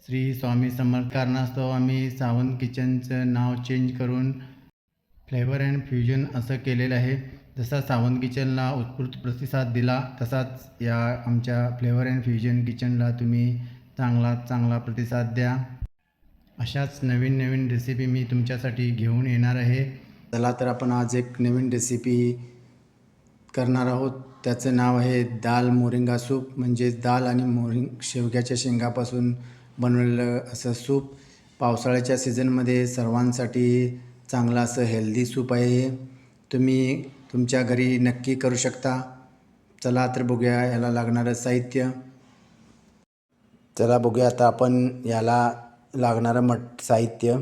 श्री स्वामी समर्थ कारणास्तव आम्ही सावंत किचनचं नाव चेंज करून फ्लेवर अँड फ्युजन असं केलेलं आहे. जसा सावंत किचनला उत्स्फूर्त प्रतिसाद दिला तसाच या आमच्या फ्लेवर अँड फ्युजन किचनला तुम्ही चांगला प्रतिसाद द्या. अशाच नवीन नवीन रेसिपी मी तुमच्यासाठी घेऊन येणार आहे. चला तर आपण आज एक नवीन रेसिपी करणार आहोत. त्याचं नाव आहे दाल मोरिंगा सूप. म्हणजेच दाल आणि शेवग्याच्या शेंगापासून बनवलेलं असं सूप. पावसाळ्याच्या सीझनमध्ये सर्वांसाठी चांगलं असं हेल्दी सूप आहे हे. तुम्ही तुमच्या घरी नक्की करू शकता. चला तर बघूया याला लागणारं साहित्य. चला बघूया आता आपण याला लागणारं साहित्य.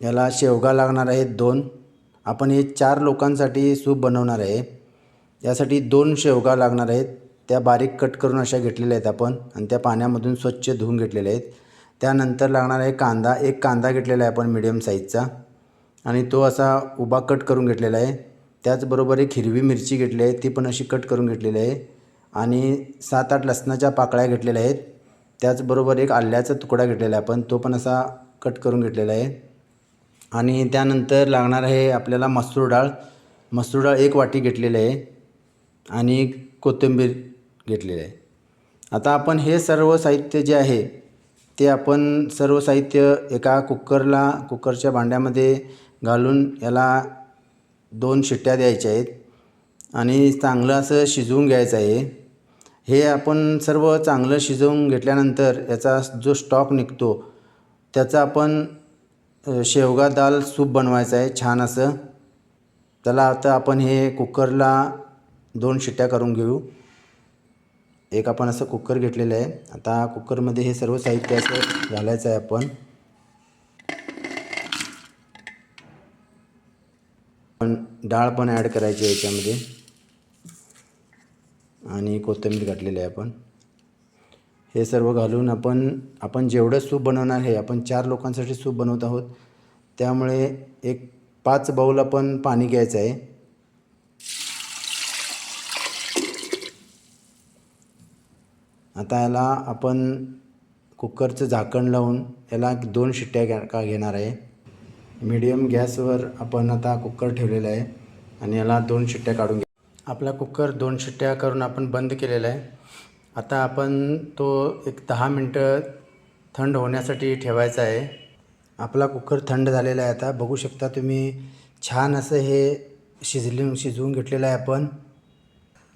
याला शेवगा लागणार आहेत 2. आपण हे 4 लोकांसाठी सूप बनवणार आहे. यासाठी 2 शेवगा लागणार आहेत. त्या बारीक कट करून अशा घेतलेल्या आहेत आपण आणि त्या पाण्यामधून स्वच्छ धुवून घेतलेल्या आहेत. त्यानंतर लागणार आहे कांदा. 1 कांदा घेतलेला आहे आपण मीडियम साईजचा आणि तो असा उभा कट करून घेतलेला आहे. त्याचबरोबर एक हिरवी मिरची घेतली आहे, ती पण अशी कट करून घेतलेली आहे आणि 7-8 लसणाच्या पाकळ्या घेतलेल्या आहेत. त्याचबरोबर एक आल्याचा तुकडा घेतलेला आहे आपण, तो पण असा कट करून घेतलेला आहे. आणि त्यानंतर लागणार आहे आपल्याला मसूर डाळ. मसूर डाळ 1 वाटी घेतलेली आहे आणि कोथिंबीर घेतलेली आहे. आता आपण हे सर्व साहित्य जे आहे ते आपण सर्व साहित्य एका कुकरच्या भांड्यामध्ये घालून याला 2 शिट्ट्या द्यायच्या आहेत आणि चांगलं असं शिजवून घ्यायचं आहे. हे आपण सर्व चांगलं शिजवून घेतल्यानंतर याचा जो स्टॉक निघतो त्याचा आपण शेवगा दाल सूप बनवायचं आहे छान असं. चला आता आपण हे कुकरला 2 शिट्ट्या करून घेऊ. एक आपण असं कुकर घेतलेलं आहे. आता कुकरमध्ये हे सर्व साहित्य असं घालायचं आहे आपण डाळ पण ॲड करायची आहे याच्यामध्ये आणि कोथिंबीर घातलेली आहे आपण. हे सर्व घालून आपण जेवढं सूप बनवणार आहे, आपण 4 लोकांसाठी सूप बनवत आहोत, त्यामुळे एक 5 बाऊल आपण पाणी घ्यायचं आहे. आता याला आपण कुकरचं झाकण लावून याला 2 शिट्ट्या घेणार आहे. मीडियम गॅसवर आपण आता कुकर ठेवलेला आहे आणि याला 2 शिट्ट्या काढून आपला कुकर 2 शिट्ट्या करून आपण बंद केलेला आहे. आता आपण तो एक 10 मिनटं थंड होण्यासाठी ठेवायचा आहे. आपला कुकर थंड झालेला आहे. आता बघू शकता तुम्ही छान असं हे शिजवून घेतलेलं आहे आपण.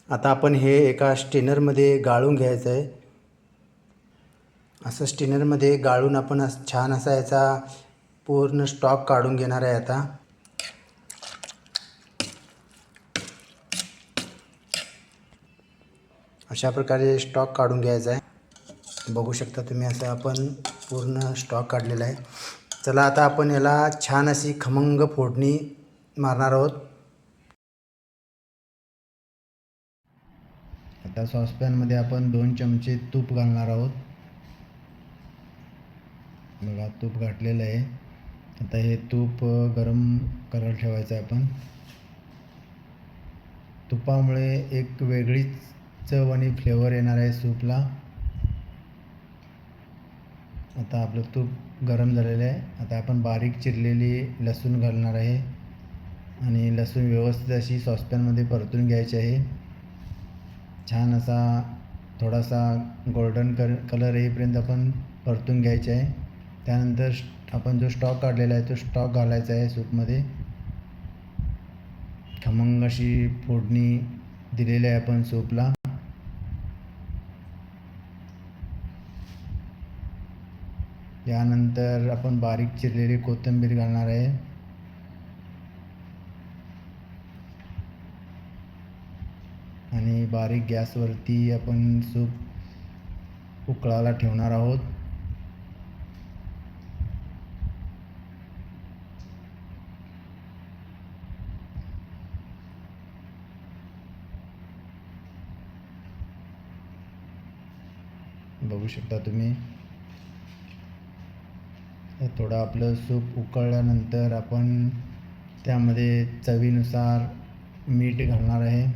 आता आपण हे एका स्टेनरमध्ये गाळून घ्यायचं आहे. असं स्टेनरमध्ये गाळून आपण छान असा याचा पूर्ण स्टॉक काढून घेणार आहे. आता अशा प्रकारे स्टॉक काढून घ्यायचा आहे. बघू शकता तुम्ही असं आपण पूर्ण स्टॉक काढलेला आहे. चला आता आपण याला छान अशी खमंग फोडणी मारणार आहोत. आता सॉसपॅनमध्ये आपण 2 चमचे तूप घालणार आहोत. बघा तूप घातलेलं आहे. आता हे तूप गरम करायला ठेवायचं आहे आपण. तुपामुळे एक वेगळीच चव आणि फ्लेवर येणार आहे सूपला. आता आपलं तूप गरम झालेलं आहे. आता आपण बारीक चिरलेली लसूण घालणार आहे आणि लसूण व्यवस्थित अशी सॉसपॅनमध्ये परतून घ्यायची आहे. छान असा थोडासा गोल्डन कलर येईपर्यंत आपण परतून घ्यायचे आहे. त्यानंतर आपण जो स्टॉक काढलेला आहे तो स्टॉक घालायचा आहे सूपमध्ये. खमंग अशी फोडणी दिलेली आहे आपण सूपला. यानंतर आपण बारीक चिरलेली कोथिंबीर घालणार आहे आणि बारीक गॅसवरती आपण सूप उकळायला ठेवणार आहोत. बघू शकता तुम्ही थोडं आपलं सूप उकळल्यानंतर आपण त्यामध्ये चवीनुसार मीठ घालणार आहे.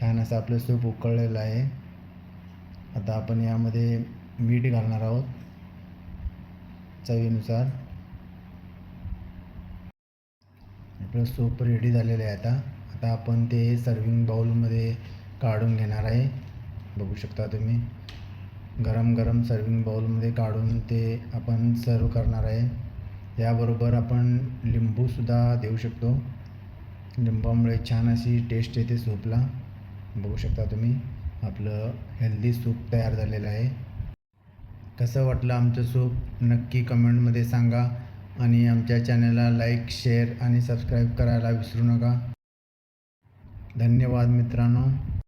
छान असं आपलं सूप उकळलेलं आहे. आता आपण यामध्ये मीठ घालणार आहोत चवीनुसार. आपलं सूप रेडी झालेलं आहे. आता आपण ते सर्विंग बाउलमध्ये काढून घेणार आहे. बघू शकता तुम्ही, गरम गरम सर्विंग बाउलमध्ये काढून ते आपण सर्व करणार आहे. याबरोबर आपण लिंबूसुद्धा देऊ शकतो. लिंबामुळे छान अशी टेस्ट येते सूपला. बघू शकता तुम्ही, आपलं हेल्दी सूप तयार झालेलं आहे. कसं वाटलं आमचं सूप नक्की कमेंटमध्ये सांगा आणि आमच्या चॅनलला लाईक, शेअर आणि सबस्क्राईब करायला विसरू नका. धन्यवाद मित्रांनो.